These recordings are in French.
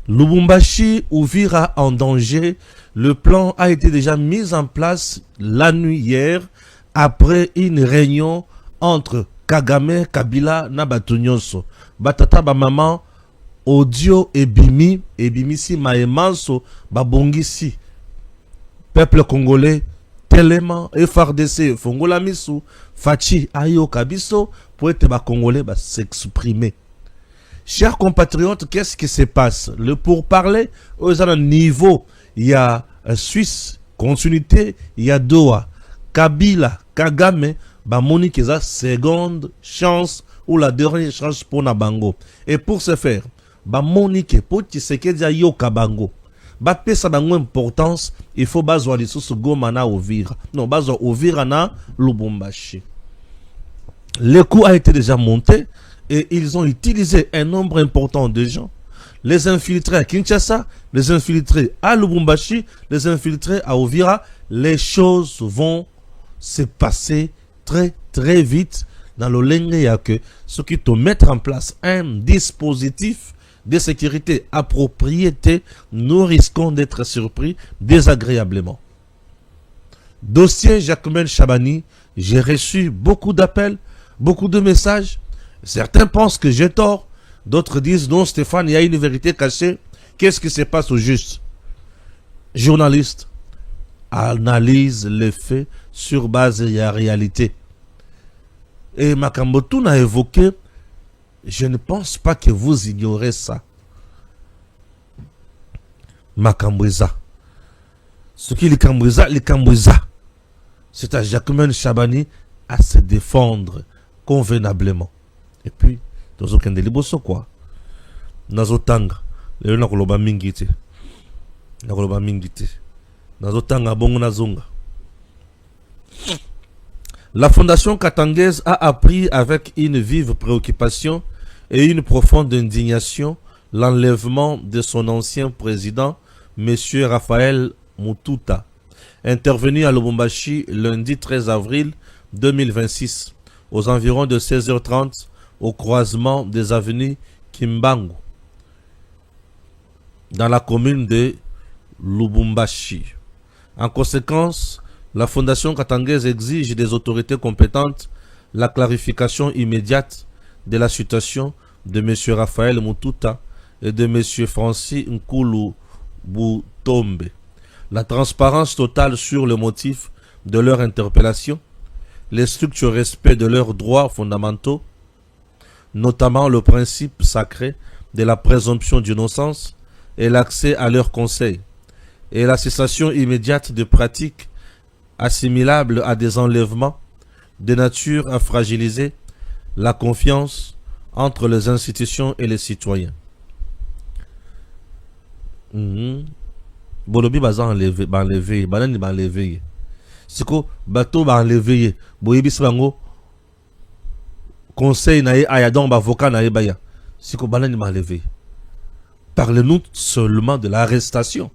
Lubumbashi, Uvira en danger. Le plan a été déjà mis en place la nuit hier après une réunion entre Kagame, Kabila, Nabatunyonso. Batata ba maman, audio et bimi si maemanso, babongisi. Peuple congolais, tellement, FRDC, Fongola Misu, Fachi, Ayo Kabiso, pour être congolais, s'exprimer. Chers compatriotes, qu'est-ce qui se passe? Le pourparler, aux un niveau, il y a Suisse, continuité, il y a Doha, Kabila, Kagame, Monique eza seconde chance ou la dernière chance pour Nabango. Et pour ce faire, Monique, pour Tshisekedi a yo Kabango, pesa bango importance, il faut bazwa lisusu Goma na Uvira. Non, bazwa Uvira na Lubumbashi. Le coût a été déjà monté et ils ont utilisé un nombre important de gens. Les infiltrés à Kinshasa, les infiltrés à Lubumbashi, les infiltrés à Uvira. Les choses vont se passer très vite dans le lenge que ce qui te mettre en place un dispositif de sécurité approprié, nous risquons d'être surpris désagréablement. Dossier Jacquemaine Chabani, j'ai reçu beaucoup d'appels, beaucoup de messages. Certains pensent que j'ai tort, d'autres disent non Stéphane, il y a une vérité cachée. Qu'est-ce qui se passe au juste? Journaliste, analyse les faits sur base de la réalité. Et Makambotoun a évoqué, je ne pense pas que vous ignorez ça. Makambouza. Ce qui est les Kambouza. C'est à Jacquemaine Chabani à se défendre convenablement. Et puis, dans aucun déliboso quoi. Nazotanga. Le nakoloba mingite. Nakoloba mingite. Nazotanga bongo nazonga. La fondation katangaise a appris avec une vive préoccupation et une profonde indignation l'enlèvement de son ancien président, M. Raphaël Mututa, intervenu à Lubumbashi lundi 13 avril 2026, aux environs de 16h30, au croisement des avenues Kimbangu, dans la commune de Lubumbashi. En conséquence, la Fondation katangaise exige des autorités compétentes la clarification immédiate de la situation de M. Raphaël Mututa et de M. Francis Nkulu Boutombe. La transparence totale sur le motif de leur interpellation, les stricts respect de leurs droits fondamentaux, notamment le principe sacré de la présomption d'innocence et l'accès à leurs conseils, et la cessation immédiate de pratiques assimilables à des enlèvements de nature à fragiliser la confiance entre les institutions et les citoyens. Bolobi baza enlevé, banani ba enlevé. Siko bato ba enlevé, boyebi bango conseil na ayadon ba avocat na baya. Siko banani ba enlevé. Parlez-nous seulement de l'arrestation.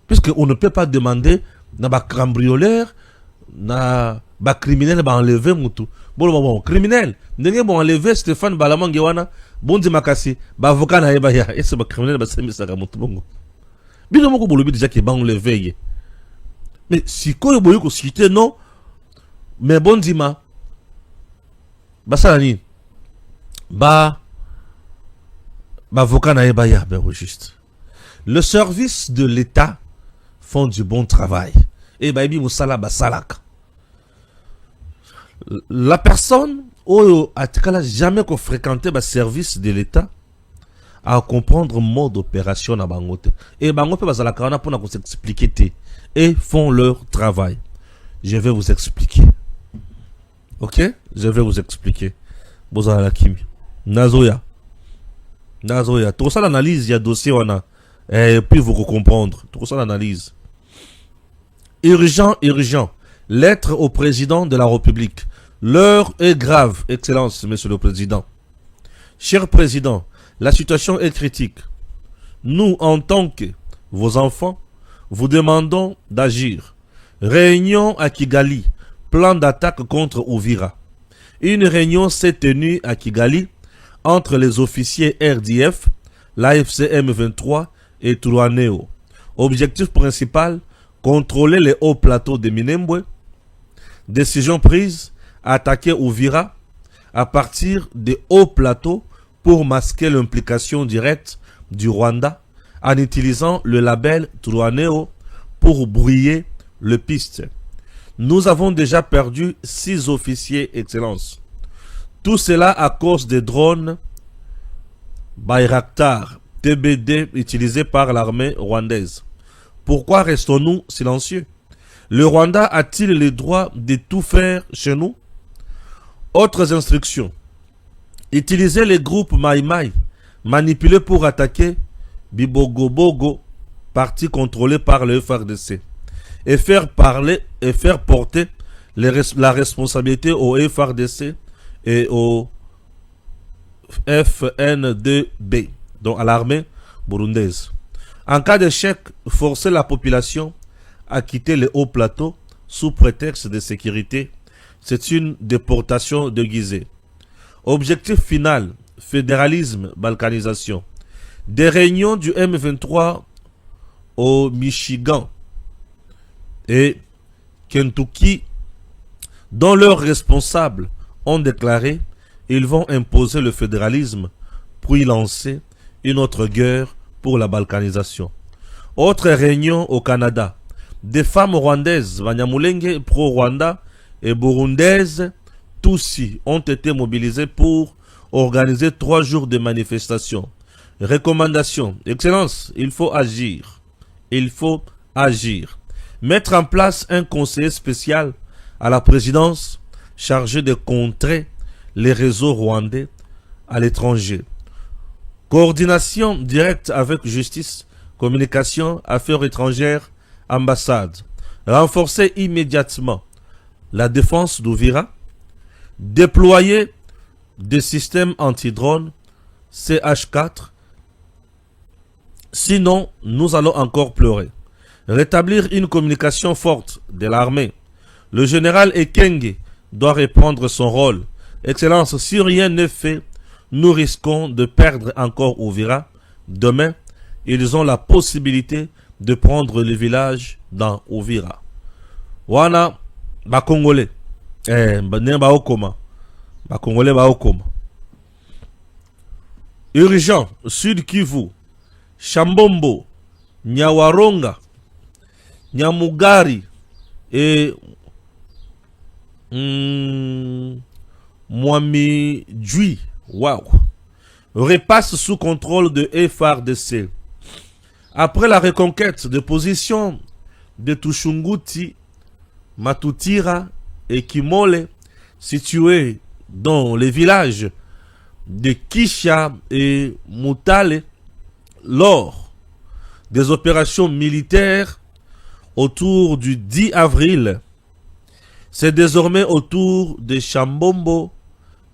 Puisque on ne peut pas demander na ba cambrioleur, na ba criminel ba enlever mutu. Bon criminel, ndenge bon enlever Stéphane Balamange wana, bondi makasi, ba avocat na baya, et ce ba criminel ba semisa ka mutu bongo. Bino moko bolobi déjà que ba enlever. Mais si ko boyo ko citer non, mais bondi ma ba salani ba avocat na baya ben juste. Le service de l'État font du bon travail. Et baby musala basalak. La personne ou a jamais qu'on fréquenté le service de l'État à comprendre le mode d'opération à Bangote. Et Bangote basalaka pour nous expliquer et font leur travail. Je vais vous expliquer. Ok? Je vais vous expliquer. Bozala Kimi. Nazoya. Tout ça l'analyse, il y a dossier on a. Et puis vous comprendre. Tout ça l'analyse. Urgent. Lettre au président de la République. L'heure est grave, Excellence, Monsieur le Président. Cher Président, la situation est critique. Nous, en tant que vos enfants, vous demandons d'agir. Réunion à Kigali, plan d'attaque contre Uvira. Une réunion s'est tenue à Kigali entre les officiers RDF, l'AFC M23 et Twirwaneho. Objectif principal, contrôler les hauts plateaux de Minembwe. Décision prise, attaquer Uvira à partir des hauts plateaux pour masquer l'implication directe du Rwanda en utilisant le label Twirwaneho pour brouiller le piste. Nous avons déjà perdu 6 officiers, Excellence. Tout cela à cause des drones Bayraktar TBD utilisés par l'armée rwandaise. Pourquoi restons-nous silencieux? Le Rwanda a-t-il le droit de tout faire chez nous? Autres instructions. Utiliser les groupes Maï-Maï manipulés pour attaquer Bibogobogo, parti contrôlé par le FARDC, et faire porter la responsabilité au FARDC et au FNDB, donc à l'armée burundaise. En cas d'échec, forcer la population à quitter les hauts plateaux sous prétexte de sécurité, c'est une déportation déguisée. Objectif final, fédéralisme, balkanisation. Des réunions du M23 au Michigan et Kentucky, dont leurs responsables ont déclaré ils vont imposer le fédéralisme puis lancer une autre guerre pour la balkanisation. Autre réunion au Canada. Des femmes rwandaises, Banyamulenge pro-Rwanda et burundaises, Tutsi, ont été mobilisées pour organiser 3 jours de manifestation. Recommandation. Excellence, il faut agir. Il faut agir. Mettre en place un conseiller spécial à la présidence chargé de contrer les réseaux rwandais à l'étranger. Coordination directe avec justice, communication, affaires étrangères, ambassade. Renforcer immédiatement la défense d'Uvira. Déployer des systèmes anti-drones CH4. Sinon, nous allons encore pleurer. Rétablir une communication forte de l'armée. Le général Ekenge doit reprendre son rôle. Excellence, si rien n'est fait, nous risquons de perdre encore Uvira. Demain, ils ont la possibilité de prendre le village dans Uvira. Wana, ba Congolais. Ba Okoma. Ba Congolais ba Okoma. Urgent, Sud Kivu, Chambombo, Nyawaronga, Nyamugari et Mwami Djui, wow, repasse sous contrôle de FARDC. Après la reconquête de positions de Tushunguti, Matutira et Kimole, situés dans les villages de Kisha et Mutale, lors des opérations militaires autour du 10 avril, c'est désormais au tour de Chambombo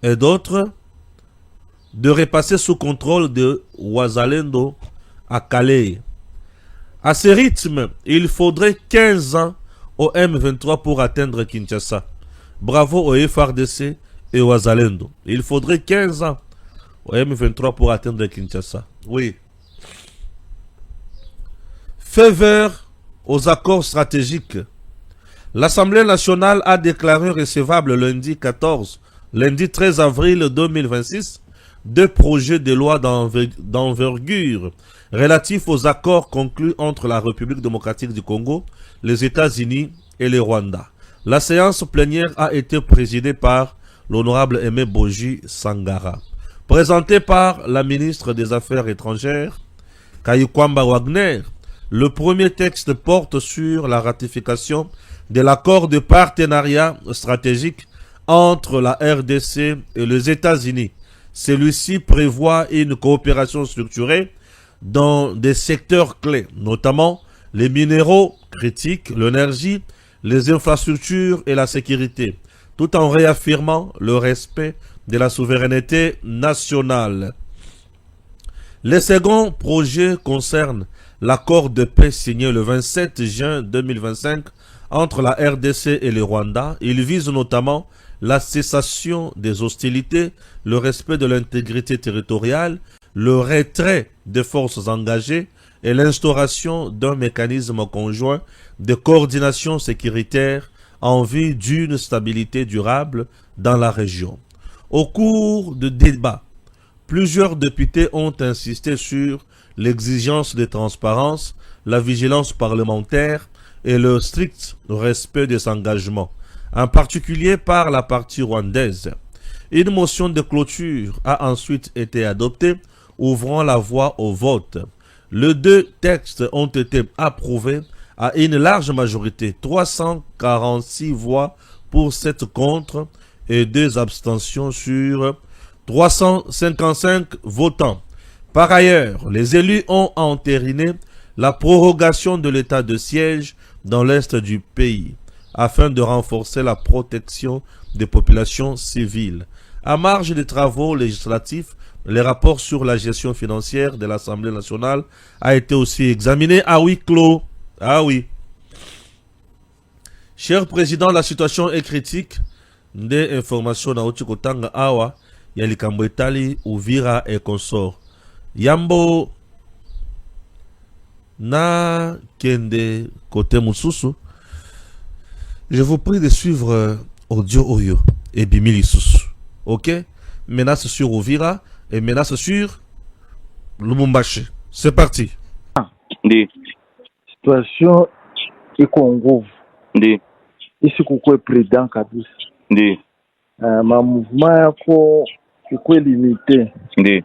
et d'autres de repasser sous contrôle de Wazalendo à Calais. À ce rythme, il faudrait 15 ans au M23 pour atteindre Kinshasa. Bravo au FARDC et Wazalendo. Il faudrait 15 ans au M23 pour atteindre Kinshasa. Oui. Feu vert aux accords stratégiques. L'Assemblée nationale a déclaré recevable lundi 13 avril 2026 2 projets de loi d'envergure relatifs aux accords conclus entre la République démocratique du Congo, les États-Unis et le Rwanda. La séance plénière a été présidée par l'honorable Aimé Boji Sangara. Présenté par la ministre des Affaires étrangères, Kayukwamba Wagner, le premier texte porte sur la ratification de l'accord de partenariat stratégique entre la RDC et les États-Unis. Celui-ci prévoit une coopération structurée dans des secteurs clés, notamment les minéraux critiques, l'énergie, les infrastructures et la sécurité, tout en réaffirmant le respect de la souveraineté nationale. Le second projet concerne l'accord de paix signé le 27 juin 2025 entre la RDC et le Rwanda. Il vise notamment la cessation des hostilités, le respect de l'intégrité territoriale, le retrait des forces engagées et l'instauration d'un mécanisme conjoint de coordination sécuritaire en vue d'une stabilité durable dans la région. Au cours de débats, plusieurs députés ont insisté sur l'exigence de transparence, la vigilance parlementaire et le strict respect des engagements, en particulier par la partie rwandaise. Une motion de clôture a ensuite été adoptée, ouvrant la voie au vote. Les deux textes ont été approuvés à une large majorité, 346 voix pour 7 contre et 2 abstentions sur 355 votants. Par ailleurs, les élus ont entériné la prorogation de l'état de siège dans l'est du pays, afin de renforcer la protection des populations civiles. À marge des travaux législatifs, le rapport sur la gestion financière de l'Assemblée nationale a été aussi examiné à huis clos. Ah oui. Cher Président, la situation est critique. Des informations na utikotanga awa ya likambo etali Uvira et consort. Yambo na kende côté mususu. Je vous prie de suivre audio Oyo et Bimili Susu. Ok? Menace sur Uvira et menace sur Lubumbashi. C'est parti. Ndi. Situation iko nguvu. Ndi. Isi kukwe président kabisa. Ndi. Ma mouvement yako iko limité. Ndi.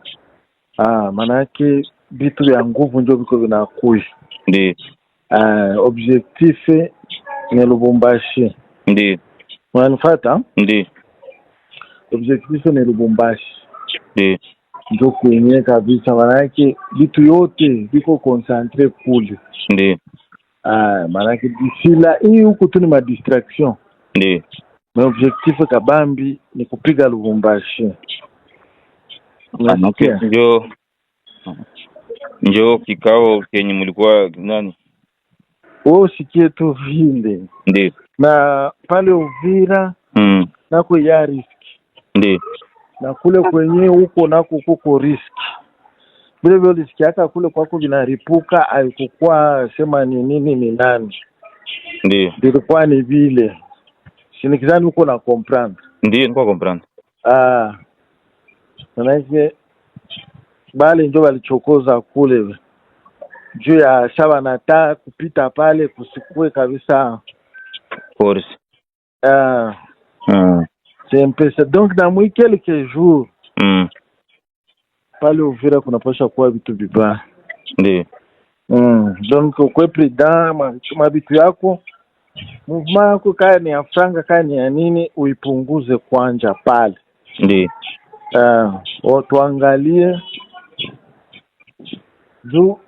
Manake vitu vya nguvu ndio viko vinakuja. Ndi. Objectif ni Lubumbashi. Ndi. Unanifuata? Ndi. Objectif ni Lubumbashi. Ndi. Ndio kwenye kabisa, manake vitu yote viko concentré kule. Ndi. Manake disila hii huko tu ni ma distraction. Ndi. Mais objectif kabambi ni kupiga Lubumbashi. Okay. Njo kikao kenye mlikuwa nani? Sikie tu vile. Ndi. Na pale Uvira nako ya riski. Ndi. Na kule kwenye huko nako kuko riski. Vile vile riski yaka kule kwako vinaripuka haikukuwa sema ni nini ni nani. Ndi. Ilikuwa ni vile. Sinikizani huko na comprendre. Ndi, niko comprendre. Manake bali ndio walichokoza kule. Juu ya shaba nata kupita pale kusikue kabisa. Force. C'est un peu ça. Donc dans moins quelques jours. Pale Uvira kunapasha kuwa vitu vibaya. Ndi. Donc kwa président mabitu yako mouvement yako kaya ni ya franga kaya ni ya nini uipunguze kwanja pale. Ndi. Tuangalie juu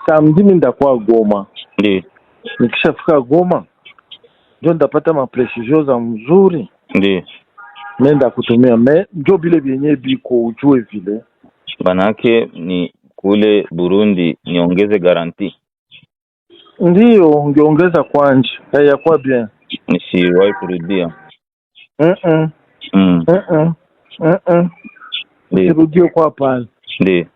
samedi ndakuwa Goma. Ndi. Nikishafika Goma ndio ndapata maprecision za mzuri. Ndi. Nenda kutumia ndio bile vyenye biko ujue vile. Banake ni kule Burundi niongeze garanti. Ndio ungeongeza kwanje. Ya kwa bien. Nisiwahi kurudia. Usirudie kwa pale. Ndi.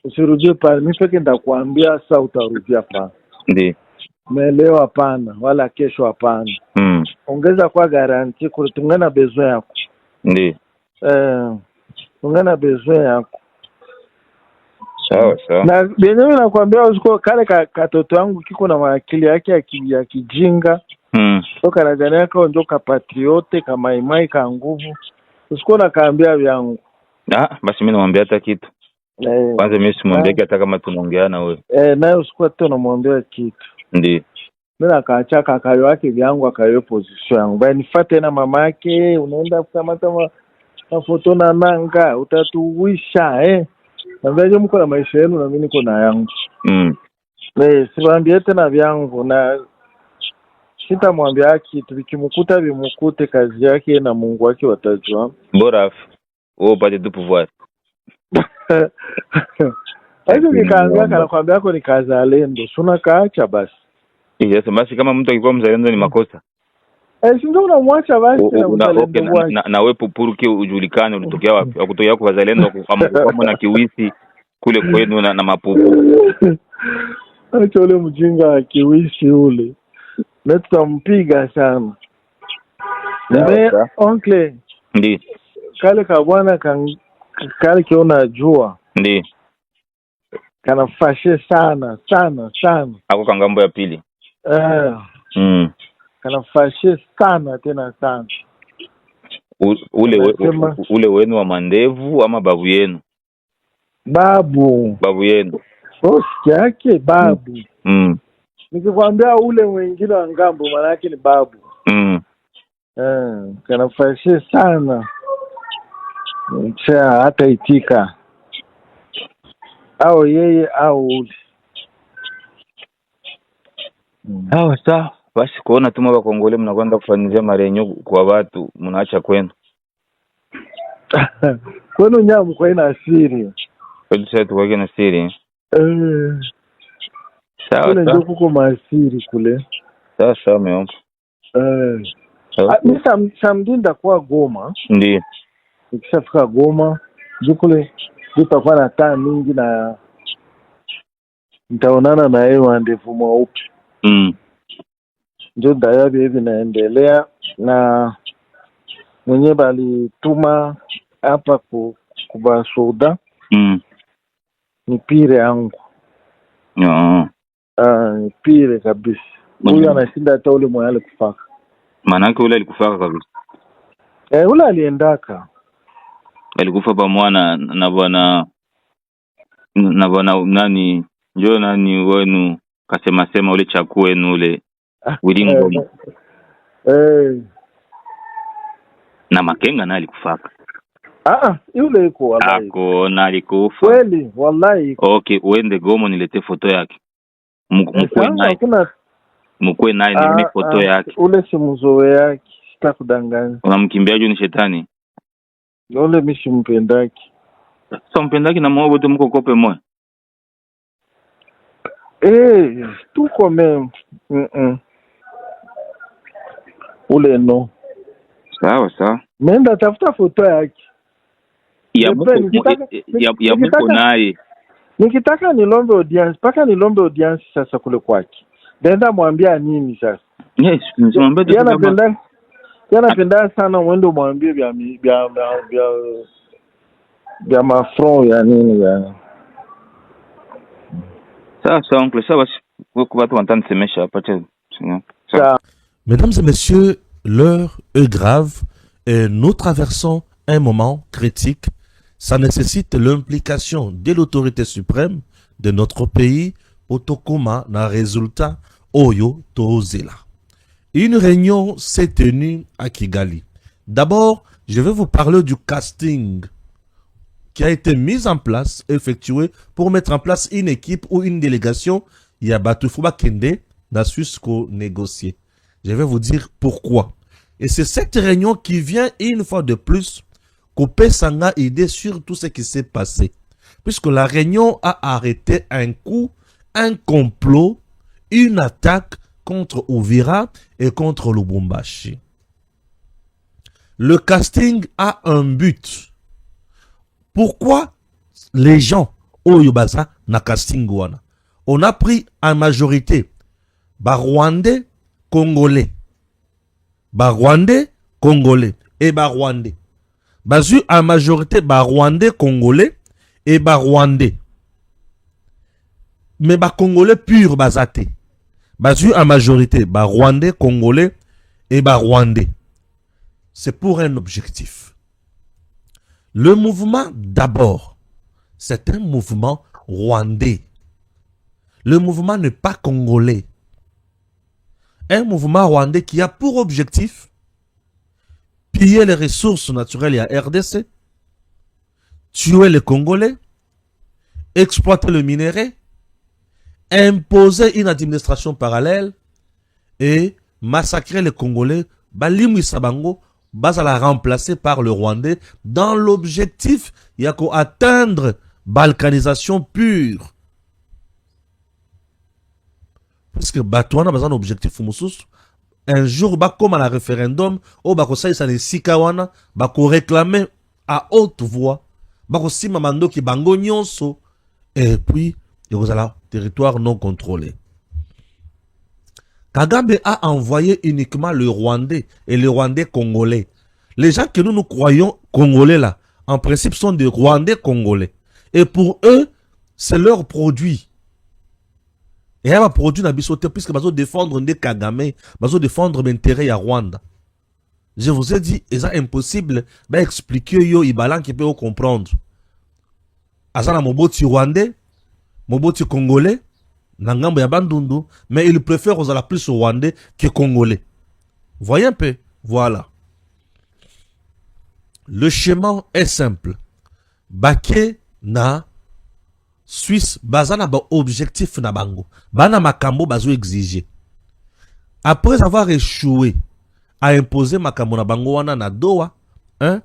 Usirudie pale. Mimi peke ndakwambia sasa utarudia pale. Ndi. Leo hapana wala kesho hapana. Ongeza kwa garanti kulingana besoin yako. Ndi. Kulingana besoin yako. Sawa. Na benyewe nakwambia usiko kale katoto wangu kiko na akili yake ya kijinga. Toka na jana yako ndio ka patriote kama imai ka nguvu. Usiko na kaambia vyangu. Basi mimi namwambia hata kitu. Kwanza mimi simwambia hata kama tunaongea na wewe. Naye usiko tu namwambia kitu. Ndi. Mimi akaacha kakayo wake vyangu akayo position yangu. Bali nifuate na mama yake, unaenda kukamata mafoto na nanga, utatuwisha Nambaje mko na maisha yenu na mimi niko na yangu. Siwaambie tena vyangu na sitamwambia kitu vikimkuta vimkute kazi yake na Mungu wake watajua. Bora wewe upate tu pouvoir. Hayo nikaanza kana kwambia yako ni kazi alendo. Suna kaacha basi. Yes, basi kama mtu akikuwa mzalendo ni makosa. Si ndio unamwacha basi na uzalendo wake. Na wewe puruke ujulikane ulitokea wapi? Ukutokea kwa wazalendo kama na kiwisi kule kwenu na mapupu. Acha ule mjinga wa kiwisi ule. Na tutampiga sana. Oncle. Ndi. Kale ka bwana kale kiona jua. Ndi. Kana fashe sana. Ako kangambo ya pili. Kana fashe sana tena sana. Ule wenu wa mandevu ama babu yenu? Babu yenu. Bosi yake babu. Nikikwambia ule mwingine wa ngambo maana yake ni babu. Kana fashe sana. Cha hata itika. Au yeye au ule. Sawa. Basi kuona tuma wa Kongole mnakwenda kufanizia marenyo kwa watu mnaacha kwenu. Kwenu nyamu kwa ina asiri. Sasa tu kwa ina asiri. Sawa. Kule ndio kuko maasiri kule. Sawa meomba. Mimi samdinda kwa Goma. Ndiyo. Nikishafika Goma, kule tutakuwa na taa mingi na nitaonana na yeye wandevu mweupe. Ndio dayabi hivi naendelea na mwenye balituma hapa kubasoda. Nipire yangu. Nipire kabisa. Huyu anashinda hata ule mwenye alikufaka. Manake ule alikufaka kabisa. Ule aliendaka. Alikufa pamoja na bwana nani njoo nani wenu kasema ule chaku wenu ule Wilingo. Na Makenga na alikufaka. Yule yuko wallahi. Ako na alikufa. Kweli wallahi. Okay, uende Goma nilete foto yake. Mkwe naye ni foto yake. Ule si mzoe yake, sitakudanganya. Unamkimbiaje ni shetani? Ule mimi simpendaki. Sasa mpendaki na mwobo tu mko kope moja. Tuko meme. Ule no. Sawa. Nenda tafuta foto yake. Ya mko naye. Nikitaka nilombe audience sasa kule kwake. Nenda mwambia nini sasa? Yes, mwambie tu. Yanapenda sana mwendo mwambie vya mafro ya nini ya. Sawa oncle, sawa watu wanataka nisemesha hapa tena. Mesdames et messieurs, l'heure est grave et nous traversons un moment critique. Ça nécessite l'implication de l'autorité suprême de notre pays pour tokoma na résultat oyo tozela. Une réunion s'est tenue à Kigali. D'abord, je vais vous parler du casting qui a été mis en place, effectué pour mettre en place une équipe ou une délégation. Il y a Batoufuba Kende, n'a su négocier. Je vais vous dire pourquoi. Et c'est cette réunion qui vient une fois de plus couper Sanga idée sur tout ce qui s'est passé. Puisque la réunion a arrêté un coup, un complot, une attaque contre Uvira et contre Lubumbashi. Le casting a un but. Pourquoi les gens au Yubasa na casting wana? On a pris en majorité Rwandais, Congolais. Rwandais, Congolais et Rwandais. Basu en majorité Rwandais, Congolais et Rwandais. Mais Congolais pur bazate. Basu en majorité Rwandais, Congolais et Rwandais. C'est pour un objectif. Le mouvement d'abord, c'est un mouvement rwandais. Le mouvement n'est pas congolais. Un mouvement rwandais qui a pour objectif piller les ressources naturelles à RDC, tuer les Congolais, exploiter le minerai, imposer une administration parallèle et massacrer les Congolais, Balimu Sabango, la remplacer par le Rwandais dans l'objectif il y a qu'à atteindre balkanisation pure. Parce que Batouana a un objectif un jour comme à la référendum o bako ça ne sikawana bako réclamer à haute voix bako sima mandoki bango nyonso et puis il y a territoire non contrôlé. Kagame a envoyé uniquement le Rwandais et le Rwandais congolais. Les gens que nous croyons congolais là, en principe sont des Rwandais congolais. Et pour eux, c'est leur produit. Et un produit n'a bisoté puisque ils défendre des Kagame, ils défendre l'intérêt à Rwanda. Je vous ai dit, c'est impossible d'expliquer yo ibalan qui peut comprendre. Azana moboti Rwandais, moboti congolais, Nangambo ya bandundu, mais il préfère aux ala plus rwandais que congolais. Voyez un peu, voilà. Le schéma est simple. Baké na Suisse, bazana ba objectif na bango. Bana makambo bazo exiger. Après avoir échoué à imposer makambo na bango wana na Doha, hein?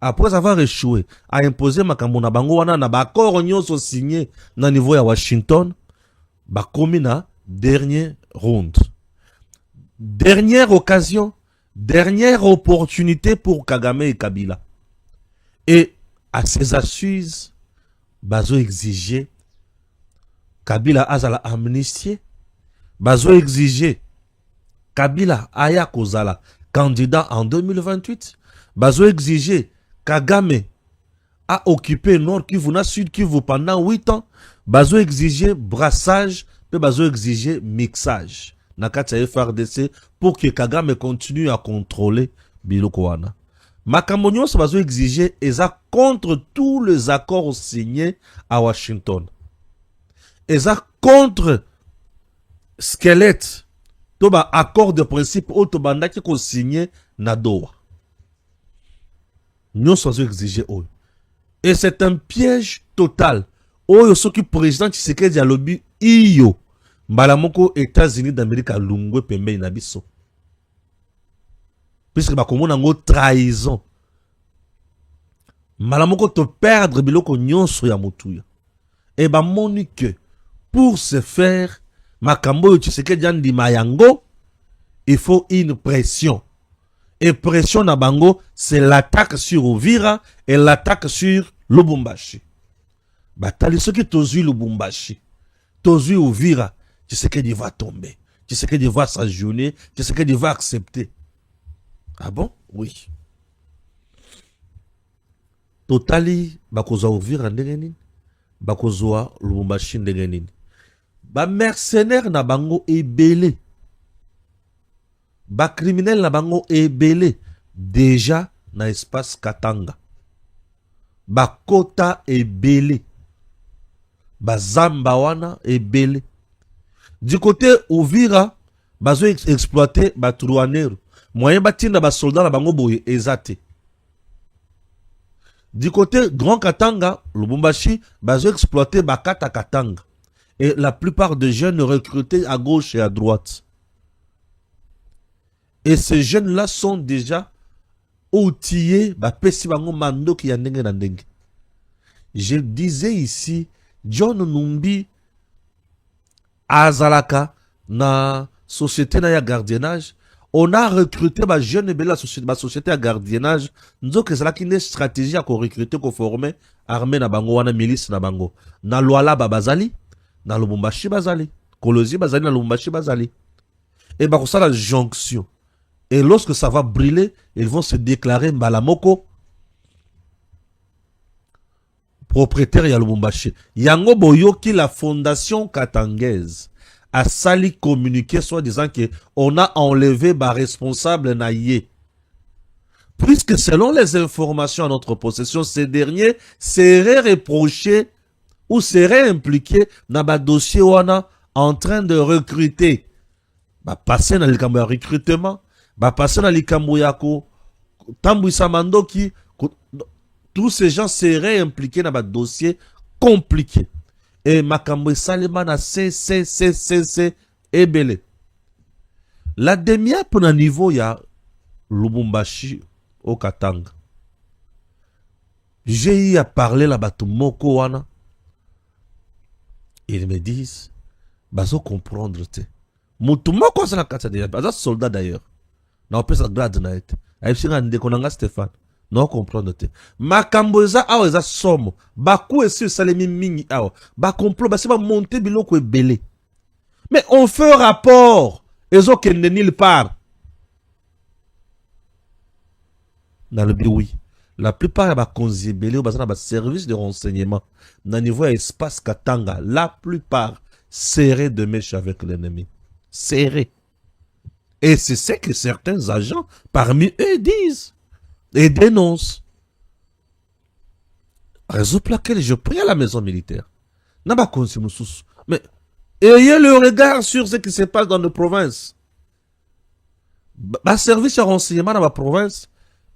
Après avoir échoué à imposer makambo na bango wana na ba accord nyonso signé na niveau ya Washington, bakomi na dernier round. Dernière occasion, dernière opportunité pour Kagame et Kabila. Et à ces assises, bazo exiger Kabila azala amnistié, bazo exiger Kabila aya kozala candidat en 2028, bazo exiger Kagame a occupé Nord Kivu na Sud Kivu pendant 8 ans, bazo exiger brassage, puis bazo exiger mixage na kati ya FRDC pour que Kagame continue à contrôler biloko wana. Makambo nyonso bazo exiger eza contre tous les accords signés à Washington. Eza contre squelette to ba accord de principe auto bandaki ko signé na Doha. Nyonso bazo exiger oyo. Et c'est un piège total. Oyo soki président Tshisekedi alobi iyo mbala moko États-Unis d'Amérique lungwe pembe na biso. Puisque bakomona ngo trahison. Mbala moko to perdre biloko nyonso ya mutuya. Et ba moni que pour se faire makambo yo Tshisekedi andima yango, il faut une pression. Et pression na bango, c'est l'attaque sur Uvira et l'attaque sur Lubumbashi. Batali soki tozui Lubumbashi, tozui Uvira, Tshisekedi va tomber. Tshisekedi va s'ajourner, Tshisekedi va accepter. Ah bon? Oui. Totali bakozwa Uvira ndenge nini, bakozwa Lubumbashi ndenge nini. Ba mercenaire na bango ebele. Ba criminel na bango ebele déjà na espace Katanga. Ba kota ebele. Ba zamba wana ebele. Du côté Uvira, bazo exploiter ba Truanero. Moyen batinda ba soldat na bango boye ezate. Du côté Grand Katanga, Lubumbashi, bazo exploiter ba Kata Katanga. Et la plupart des jeunes recrutés à gauche et à droite. Et ces jeunes-là sont déjà outillés. Je disais ici, John Numbi, Azalaka, na société na ya gardiennage, on a recruté les jeunes de la société à gardiennage. Nous avons une stratégie à recruter, à former armée na bango, na milice na bango. Na Luala bazali, na Lubumbashi bazali, Kolosi bazali, na Lubumbashi bazali. Et bah ça la jonction. Et lorsque ça va brûler, ils vont se déclarer Mbalamoko propriétaire ya Lubumbashi. Yango boyoki la fondation katangaise a sali communiqué soit disant que on a enlevé ba responsable naïe. Puisque selon les informations à notre possession, ces derniers seraient reprochés ou seraient impliqués dans ba dossier wana en train de recruter. Ba passer dans le recrutement. Ba passer dans likambo yako tambwisa mandoki, tous ces gens seraient impliqués dans un dossier compliqué. Et makambo salima na c ebele. La demia pour un niveau ya Lubumbashi au Katanga. J'ai eu à parler là-bas tout moko wana. Ils me disent bazo comprendre te. Mutuma kwa sana kata de aza soldat d'ailleurs. Na opesa grade na ete. Aipsinga ndeko nanga Stéphane. Non comprendre te. Makambo eza awa eza somo. Baku esi salemi mingi awa. Ba complot ba se ba monter biloko ebele. Mais on fait un rapport. Ezo kende nulle part. Dans le but oui. La plupart ba konzibele ba sana ba service de renseignement. Dans niveau espace Katanga, la plupart serrés de mèche avec l'ennemi. Serrés. Et c'est ce que certains agents parmi eux disent et dénoncent. Raison pour laquelle je prie à la maison militaire. Mais ayez le regard sur ce qui se passe dans nos provinces. Ba service de renseignement dans ma province.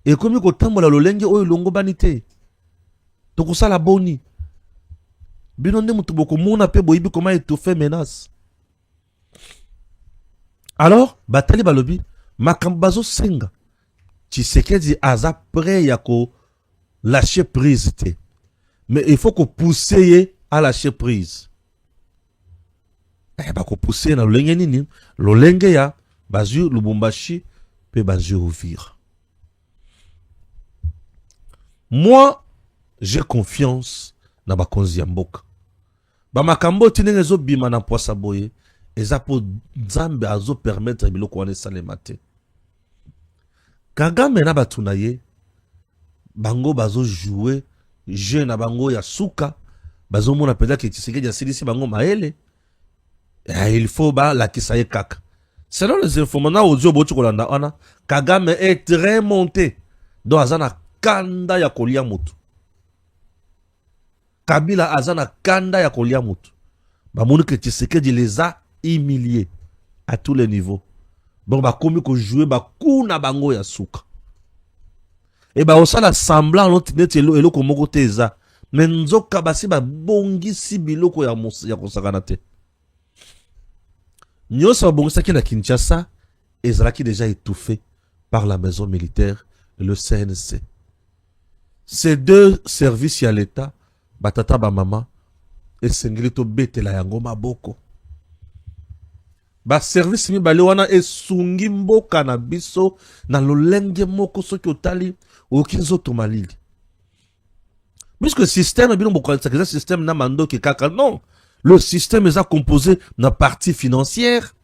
Et comme il y a lolenge oyo longo banité. Donc ça la boni. Binonde mutuboko mona pe boyibi comment étouffer menace. Alors, batali balobi, makambazo senga. Tshisekedi aza prêt yako lâcher prise te. Mais il faut qu'on pousse à lâcher prise. Eh bah qu'on pousse na lolenge nini, lolenge ya bazu Lubumbashi pe bazu Uvira. Moi, j'ai confiance na bakonzi ya mboka. Ba makambo tinenge zo bima na poisa boye. Eza po Nzambe azo permettre biloko wana esalema te. Kagame na batuna ye, bango bazo jouer jeu na bango ya suka, bazo mona peda ke Tshisekedi asilisi bango maele. Il faut ba lakisa ye kaka. Selon les informations audio botu kolanda wana, Kagame est très monté. Do azana kanda ya kolia mutu. Kabila azana kanda ya kolia mutu. Ba monu ke Tshisekedi les a humiliés à tous les niveaux. Bon, bah, comme que jouer, bah, kuna bango ya souka. Et bah, on s'en a semblant, l'autre net et l'eau comme côté ça. Mais nous avons kabasi, bah, bongi si biloko ya konsaganate. Nous sommes bongi sa qui na Kinshasa, et ça qui déjà étouffé par la maison militaire et le CNC. Ces deux services à l'État, bah, tata, bah, maman, et senglito bete la yango maboko. Ba service mi bale wana esungi mboka na biso na lolenge moko soki otali okinzo tomalili. Puisque le système bino mboka c'est système na mando ki kaka non. Le système est composé na partie financière,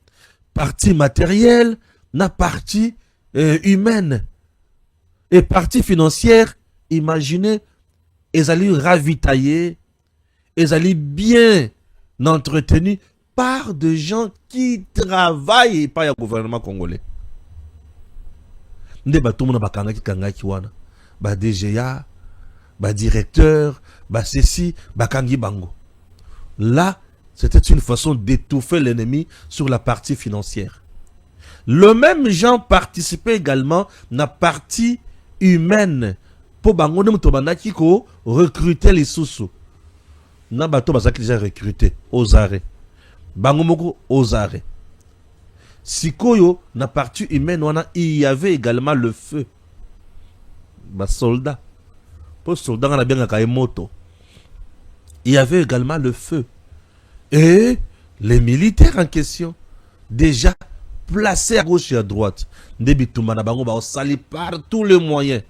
partie matérielle, na partie humaine. Et partie financière, imaginez, ils allaient ravitailler, ils allaient bien entretenus par des gens qui travaillent et pas le gouvernement congolais. Nde ba tout le monde kangaki wana. Ba DGA, ba directeur, ba ceci, ba kangi bango. Là, c'était une façon d'étouffer l'ennemi sur la partie financière. Le même gens participait également dans la partie humaine. Pour bango de mutobandaki ko recruter les sous-sous. Na bato bazaki déjà recruté aux arrêts. Bangomoko aux arrêts. Sikoyo, na partie humaine, il y avait également le feu. Bah, soldat. Pour soldat, on a bien un moto. Il y avait également le feu. Et les militaires en question, déjà placés à gauche et à droite, Ndebitumana bango ba sali par tous les moyens.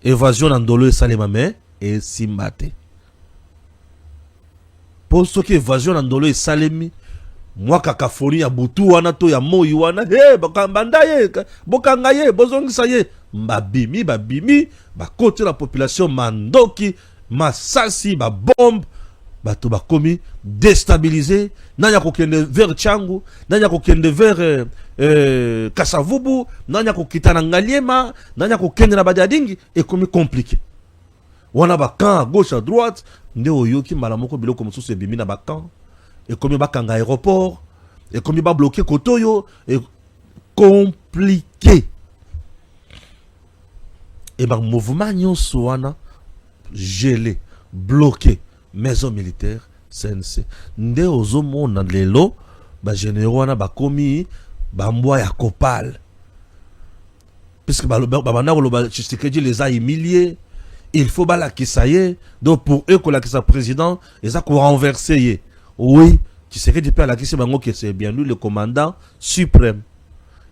Évasion d'Andolo et Salimame et Simbate. Pour ceux qui évasion d'Andolo et Salemi, moi kakafoni ya butu wana to ya moi wana, bakambanda ye, bokanga ye, bozongisa ye, babimi, bakote la population mandoki, masasi, bombe, bato bakomi déstabilisé, nanya kokende vers Tchangu, nanya kokende vers Kasavubu, nanya kokita na Ngaliema, nanya kokende na Badiadingi, et comme compliqué. Wana bakan à gauche à droite, nde oyoki malamoko biloko mosusu ebimi na bakan, et comme bakanga aéroport, et comme ba bloqué Kotoyo, et compliqué. Et ben mouvement nyonso wana gelé, bloqué, maison militaire, CNC. Nde ozomo na lelo, ba généraux wana bakomi bambwa ya Kopal. Puisque ba Tshisekedi les a humiliés. Il faut la kisaye. Donc pour eux, que la kisa président, ils ont renversé. Oui, Tshisekedi pe alakisi bango que c'est bien lui le commandant suprême.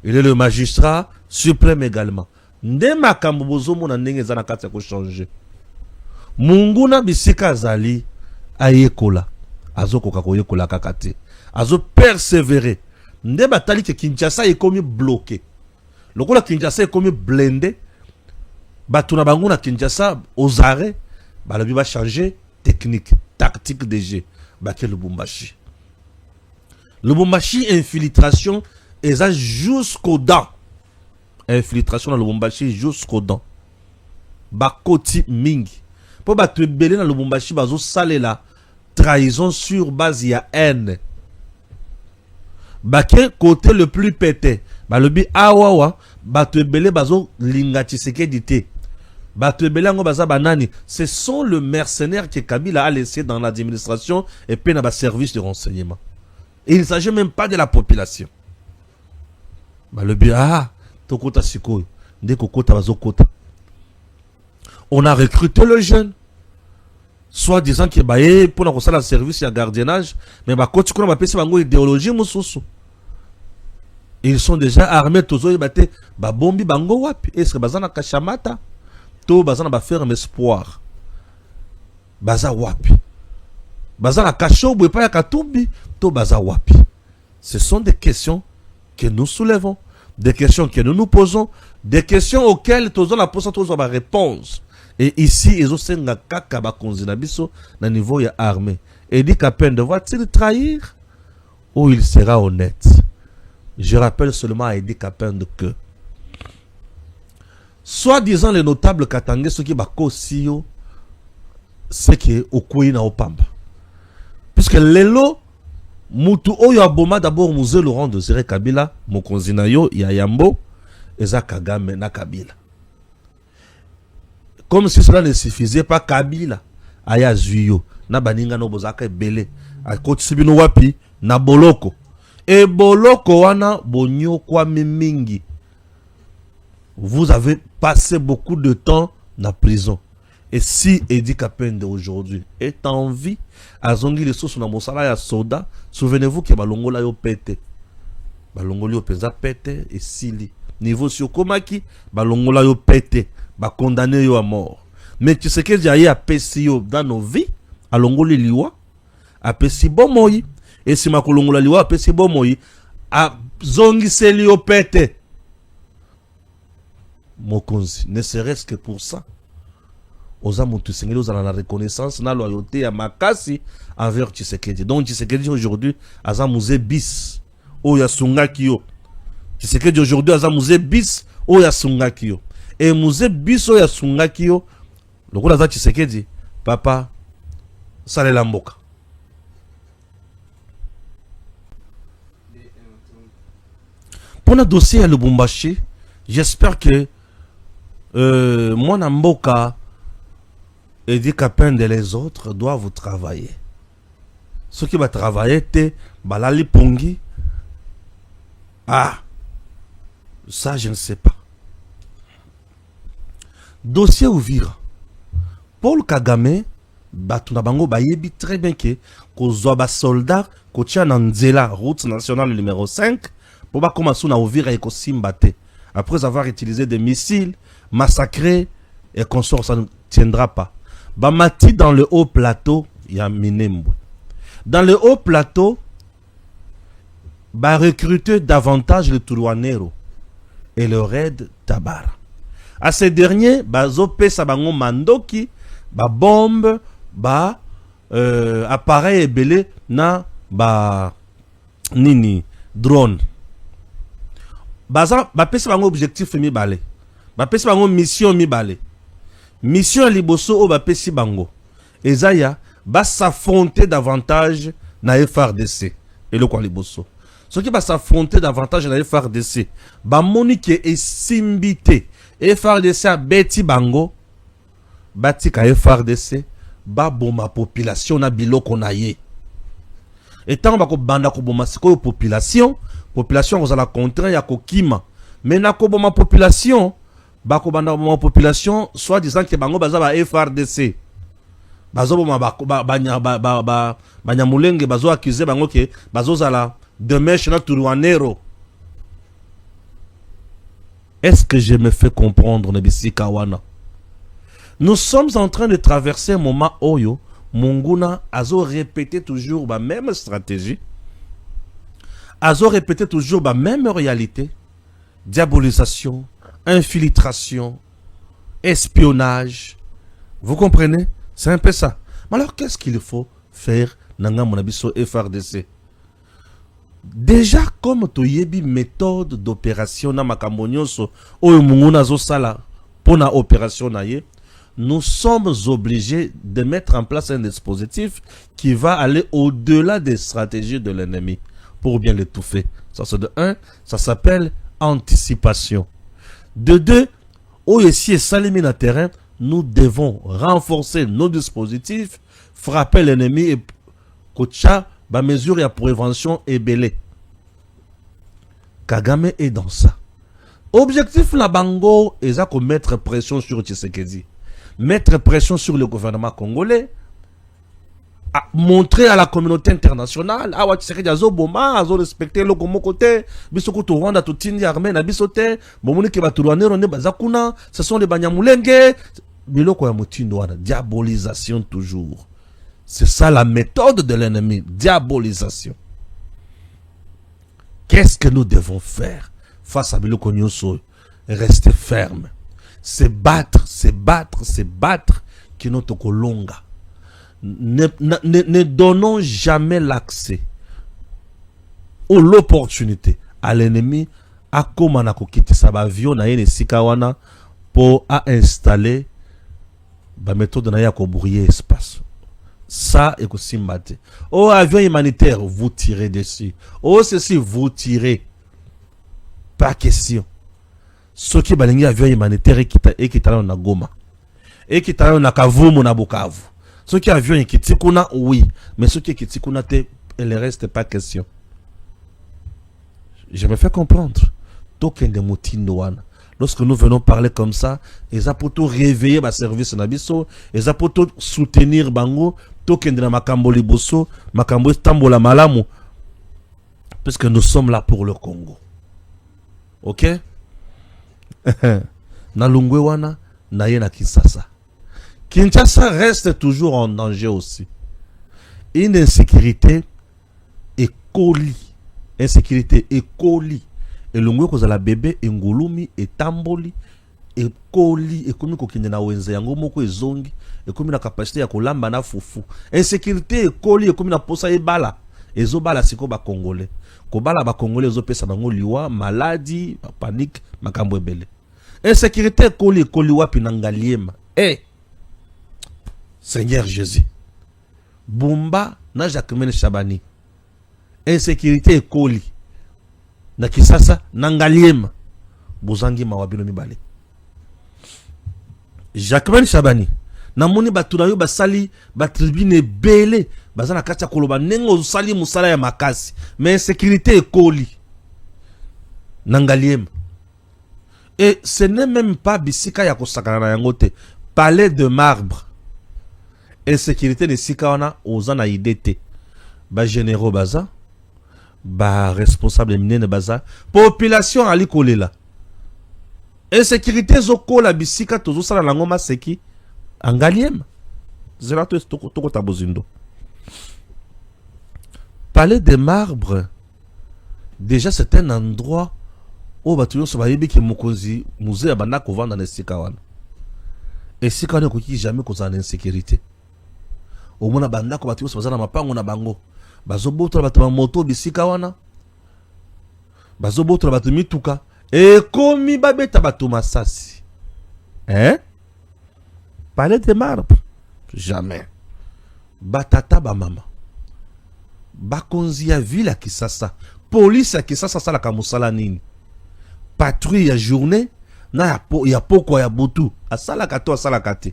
Il est le magistrat suprême également. Nde makambo bozomona ndenge eza na kati ya ko changer. Munguna bisika azali ayekola. Azokoka koyekola kaka te. Azo persévérer. Nde batali ke Kinshasa ekomi bloqué. Lokola Kinshasa ekomi blindé. Bato na bango na Kinshasa aux arrêts, balobi ba changer technique, tactique de jeu. Baké Lubumbashi. Lubumbashi infiltration et ça jusqu'aux dents. Infiltration dans Lubumbashi jusqu'aux dents. Bakoti mingi. Pour battre belé dans Lubumbashi bazo salé la trahison sur base ya haine. Baké côté le plus pété. Balobi awawa battre belé bazo linga Tshisekedi te. Battre belé ngo baza banani. Ce sont le mercenaire que Kabila a laissé dans l'administration et puis dans le service de renseignement. Et il ne s'agit même pas de la population. Balobi tokota sikoyo ndeko kota bazo kota. On a recruté le jeune, soit disant que baye pour na kosala service ya gardiennage, mais ba koti kuna ba pesi bango idéologie mususu. Ils sont déjà armés tozo bate ba bombi bango wapi? Est-ce que bazana kashamata? To bazana ba ferme espoir. Baza wapi? Bazana kashobu epa ya katumbi, to baza wapi? Ce sont des questions que nous soulevons, des questions que nous nous posons, des questions auxquelles tozo la posa tozo ba réponse. Et ici, ils ont senga kaka ba konzina biso na niveau ya armée. Et dit qu'à peine de va-t-il trahir ou il sera honnête. Je rappelle seulement à Edi Kapende que soi-disant les notables Katangé, ceux qui bako siyo, c'est que Okoui na Opamba. Puisque lelo mutu oyo aboma d'abord Musée Laurent de Zere Kabila, mokonzina yo ya Yambo, eza Kagame na Kabila. Comme si cela ne suffisait pas, Kabila aya zuyo na baninga no bozaka ebele a koti sibino wapi na boloko. Et boloko wana bonyo kwa mingi. Vous avez passé beaucoup de temps na prison. Et si Edi Kapende aujourd'hui est en vie, azongi les sources na mosala ya soda, souvenez-vous que balongola yo pete. Balongola yo peza pete et sili. Niveau sur komaki, balongola yo pete, ba condamné yo à mort. Mais tu sais que j'ai a pesi yo dans nos vies, alongoli liwa, a pesi bomoyi. Et si ma kolongola liwa a pesi bomoyi, a zongi seli yo pete. Mokonzi, ne serait-ce que pour ça. Oza mutu sengeli oza na la reconnaissance, na loyauté à makasi envers Tshisekedi. Donc Tshisekedi aujourd'hui, aza musée bis, oya sungaki yo. Tshisekedi aujourd'hui, aza musée bis, oya sungaki yo. Et musée bis, oya sungaki yo, le rôle aza Tshisekedi, papa, sale la mboka. Pour le dossier à Lubumbashi, j'espère que mon amboka Edi Kapende et les autres doivent travailler. Ceux qui vont travailler, c'est Balali Pongi. Ça je ne sais pas. Dossier Uvira. Paul Kagame, Batunabango Bayebi très bien que Kozoba soldat, Kotia Nanzela, route nationale numéro 5, pour pas commencer à Uvira et Kosimbate. Après avoir utilisé des missiles, massacrés et consorts, ça ne tiendra pas. Bamati dans le haut plateau, il y a Minembwe. Dans le haut plateau, recruter davantage le Tourouanero et le raid Tabara. À ces derniers, Zope Sabango Mandoki, bombe, appareil belé na nini drone. Pesa bango objectif mi balé. Pesa bango mission mi balé. Mission liboso o bapesi bango. Ezaya s'affronter davantage na FRDC et le quoi liboso. Ce qui va s'affronter davantage na FRDC, monique et simbité. FRDC a beti bango, bati ka FRDC, boma population na biloko na ye. Et tant bako banda ko boma siko population on la contraint ya ko kima. Mais na ko boma population, bako banda boma population, soit disant que bango baza ba FRDC. bazo banyamulenge bazo accuser bango ke bazo zala de mèche na turuanero. Est-ce que je me fais comprendre, Nebisika wana? Nous sommes en train de traverser un moment oyo Munguna azo répété toujours la même stratégie, azo répété toujours la même réalité, diabolisation, infiltration, espionnage. Vous comprenez? C'est un peu ça. Mais alors qu'est-ce qu'il faut faire nanga monabiso FRDC? Déjà comme toyebi méthode d'opération na makambonyoso oyo Munguna zo sala pona opération na ye, nous sommes obligés de mettre en place un dispositif qui va aller au-delà des stratégies de l'ennemi pour bien l'étouffer. Ça c'est de 1, ça s'appelle anticipation. De 2, ici et salimi na terrain, nous devons renforcer nos dispositifs, frapper l'ennemi et kocha ba mesure ya prévention et belé. Kagame est dans ça. Objectif la bango est à mettre pression sur Tshisekedi. Mettre pression sur le gouvernement congolais, à montrer à la communauté internationale, ah ouais, Tshisekedi azo boma, azo respecter le gomo côté, bisoko to Rwanda to tindi armée na bisote, bomoni ke baturuanero ne bazakuna, ce sont les banyamulenge, biloko ya mutindo wana, diabolisation toujours. C'est ça la méthode de l'ennemi, diabolisation. Qu'est-ce que nous devons faire face à biloko nyonso? Rester ferme. Se battre, qui notre kolonga. Ne donnons jamais l'accès ou l'opportunité à l'ennemi à comment na kokiti sa avion na yene sikawana pour installer ba méthode na ya ko brouiller espace. Ça et ko simbate. Oh avion humanitaire, vous tirez dessus. Oh ceci, vous tirez. Pas question. Ce qui balingi avion humanitaire et qui talon na Goma et qui talon na Kavumu na Bukavu. Ce qui avion qui tikuna oui, mais ce qui tikuna te il reste pas question. Je me fais comprendre. Token de mutindo wana. Lorsque nous venons parler comme ça, ils a pour tout réveiller ba service na biso, ils a pour tout soutenir bango, token de na makambo liboso, makambo tambola malamu parce que nous sommes là pour le Congo. OK? Na Lungwe wana na ye na Kinshasa. Kinshasa reste toujours en danger aussi. Une insécurité écoli. Insécurité écoli. Et Lungwe kozala bébé engulumi etamboli écoli ekomi kokende na wenze yango moko ezongi ekomi na capacité ya kolamba na fufu. Insécurité écoli ekomi na posa ebala. Ezobala siko ba congolais. Kobala ba congolais ezopesa bango liwa maladie, panique, makambo ebele. Insécurité koli wapi nangaliema. Seigneur Jésus. Bumba na Jacquemaine Chabani. Insécurité koli. Na Kisasa nangaliema. Bozangi mawabino mibale. Jacquemaine Chabani. Namoni batuna yo basali batribune belé bazana katia koloba nengo sali musala ya makasi mais sécurité ekoli nangaliema. Et ce n'est même pas bisika ya kosakana na yangote, palais de marbre. Et sécurité de sikawana ozana idete ba généraux baza ba responsable minene baza population ali kolela. Et sécurité zokola bisika tozo sala lango maseki Angaliem, Zelato toko tabozindo. Palais des Marbres, déjà c'est un endroit où batuyo sobayebi ki mukonzi musée abana kovanda na sikawana. Et sikawana koki jamais kozana insécurité. Au mona banda ko batuyo sobazana mapango na bango. Bazoboto batu moto bisikawana. Bazoboto batu mituka. Et komi babeta batu masasi. Palais des Marbres, jamais. Batata ba mama. Bakonzi ya ville ya Kisasa. Police ya Kisasa sala kamusala nini. Patrouille ya journée na ya poko ya butu. Asala kato asala kate.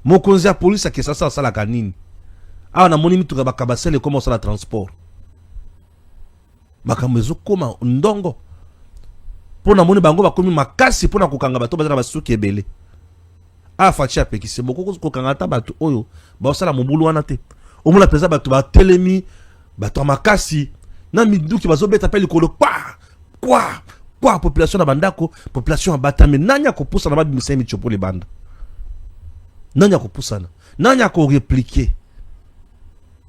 Mokonzi ya police ya Kisasa asala kanini. Awa na moni mituka bakabasele koma osala transport. Makamezo koma ndongo. Pona moni bango bakomi makasi pona kokanga bato bazana basuki ebele. a fachi apekisi boko ko kangata bato oyo ba osala mobulu wana te omona peza bato ba telemi bato makasi na miduki bazobeta pe likolo kwa population na bandako population abatame nanya ko poussa na ba bimisa michopo le banda nanya ko poussa nanya ko répliquer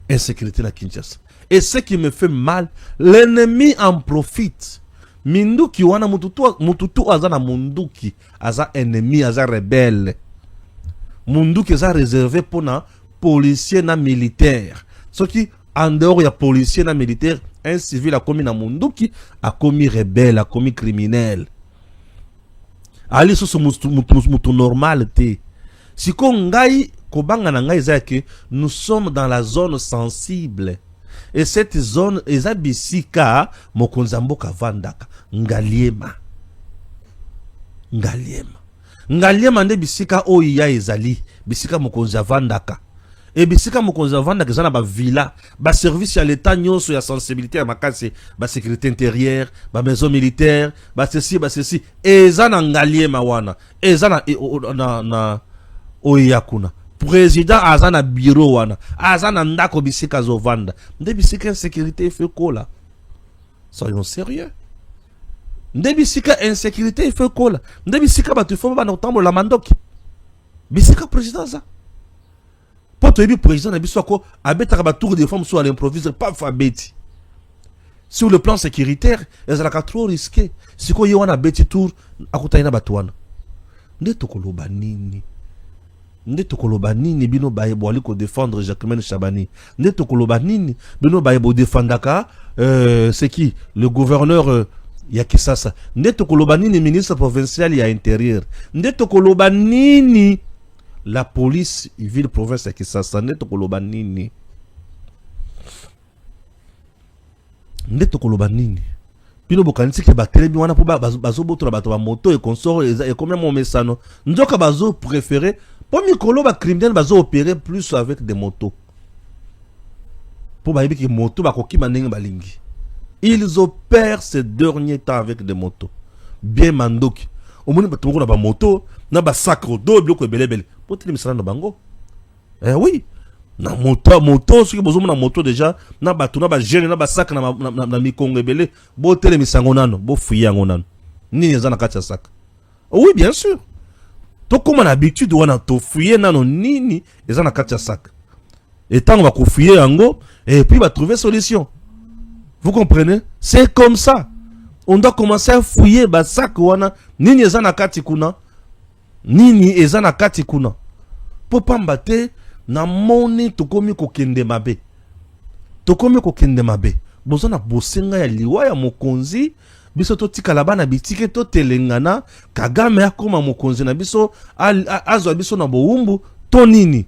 insécurité na Kinshasa. Et ce qui me fait mal, l'ennemi en profite. Minduki wana mututu aza na munduki, aza ennemi, aza rebelle. Munduki aza réservé pour na policier na militaire. Ce qui en dehors ya policier na militaire, un civil a commis na munduki, a commis rebelle, a commis criminel. Ali so mutu normal te. Siko ngai kobanga na ngai za que nous sommes dans la zone sensible. Et cette zone eza bisika mokonzamboka vandaka ngaliema nde bisika oya ezali bisika mokonza vandaka et bisika mokonza vandaka ezana ba villa ba service ya l'état nyonso ya sensibilité ya makasi ba sécurité intérieure ba maison militaire ba ceci ezana ngaliema wana ezana na oya kuna président azana bureau wana azana ndako bisika zovanda nde bisika insécurité fait kola soyons sérieux nde bisika insécurité fait kola nde bisika batu fo ba notambo la mandoki bisika président za poto ebi président na biso ko abetaka ba tour de forme sur l'improvise pas fabeti sur le plan sécuritaire ezalaka trop risqué siko ye wana beti tour akutaina batu wana nde tokoloba nini nde tokoloba nini bino baye boali ko défendre Jacquemaine Chabani nde tokoloba nini bino baye bo défendaka c'est qui le gouverneur ya Kisasa nde tokoloba nini ministre provincial ya intérieur nde tokoloba nini la police ville province ya Kisasa nde tokoloba nini bino bokanisi ke batelebi wana po bazobotola bato ba moto et consort et combien mon mesano ndoka bazo préférer pour mikolo ba criminel bazo opérer plus avec des motos pour ba yebiki moto ba kokima ndenge balingi ils opèrent ces derniers temps avec des motos bien mandoki omoni bato na ba moto na ba sacre do bloko belebele po tele misala na bango oui na moto soki bozo na moto déjà na bato na ba jeune na ba sac na mikongo ebele bo tele misango nano bo fuyi yango nano nini eza na kati ya sac oui bien sûr to comme l'habitude wana to fuyer nano nini eza na kati ya sac et tant on va fuyer yango et puis va trouver solution. Vous comprenez? C'est comme ça. On doit commencer à fouiller ba sac wana nini eza na kati kuna po pambate na moni tokomi kokende mabe bozana bosenga ya liwa ya mokonzi biso to tikala bana bitike to telengana Kagame akoma mokonzi na biso azwa biso na boumbu to nini